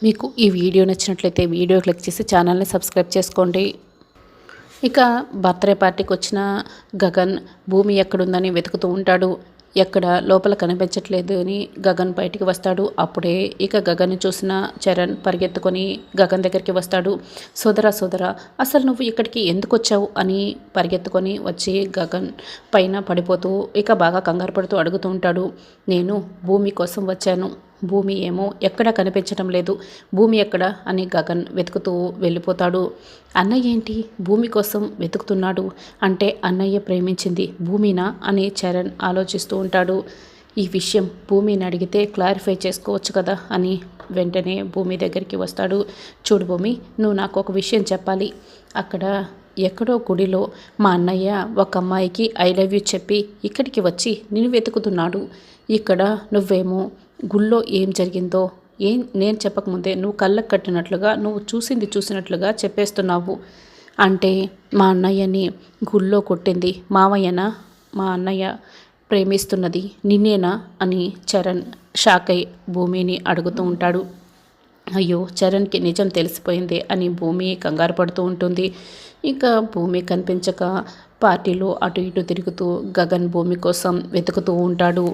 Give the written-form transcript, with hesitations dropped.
మీకు ఈ వీడియో నచ్చినట్లయితే వీడియో క్లిక్ చేసి ఛానల్ని సబ్స్క్రైబ్ చేసుకోండి. ఇక బర్త్డే పార్టీకి వచ్చిన గగన్ భూమి ఎక్కడుందని వెతుకుతూ ఉంటాడు. ఎక్కడ లోపల కనిపించట్లేదు అని గగన్ బయటికి వస్తాడు. అప్పుడే ఇక గగన్ని చూసిన చరణ్ పరిగెత్తుకొని గగన్ దగ్గరికి వస్తాడు. సోదరా అసలు నువ్వు ఇక్కడికి ఎందుకు వచ్చావు అని పరిగెత్తుకొని వచ్చి గగన్ పైన పడిపోతూ ఇక బాగా కంగారు పడుతూ అడుగుతూ ఉంటాడు. నేను భూమి కోసం వచ్చాను. భూమి ఏమో ఎక్కడా కనిపించడం లేదు. భూమి ఎక్కడ అని గగన్ వెతుకుతూ వెళ్ళిపోతాడు. అన్నయ్య ఏంటి భూమి కోసం వెతుకుతున్నాడు అంటే అన్నయ్య ప్రేమించింది భూమినా అని చరణ్ ఆలోచిస్తూ ఉంటాడు. ఈ విషయం భూమిని అడిగితే క్లారిఫై చేసుకోవచ్చు కదా అని వెంటనే భూమి దగ్గరికి వస్తాడు. చూడు భూమి, నువ్వు నాకు ఒక విషయం చెప్పాలి. అక్కడ ఎక్కడో గుడిలో మా అన్నయ్య ఒక అమ్మాయికి ఐ లవ్ యూ చెప్పి ఇక్కడికి వచ్చి నిన్ను వెతుకుతున్నాడు. ఇక్కడ నువ్వేమో గుళ్ళో ఏం జరిగిందో నేను చెప్పకముందే నువ్వు కళ్ళకు కట్టినట్లుగా నువ్వు చూసినట్లుగా చెప్పేస్తున్నావు. అంటే మా అన్నయ్యని గుళ్ళో కొట్టింది మావయ్యనా? మా అన్నయ్య ప్రేమిస్తున్నది నిన్నేనా అని చరణ్ షాక్ అయి భూమిని అడుగుతూ ఉంటాడు. అయ్యో, చరణ్కి నిజం తెలిసిపోయింది అని భూమి కంగారు పడుతూ ఉంటుంది. ఇక భూమి కనిపించక పార్టీలో అటు ఇటు తిరుగుతూ గగన్ భూమి కోసం వెతుకుతూ ఉంటాడు.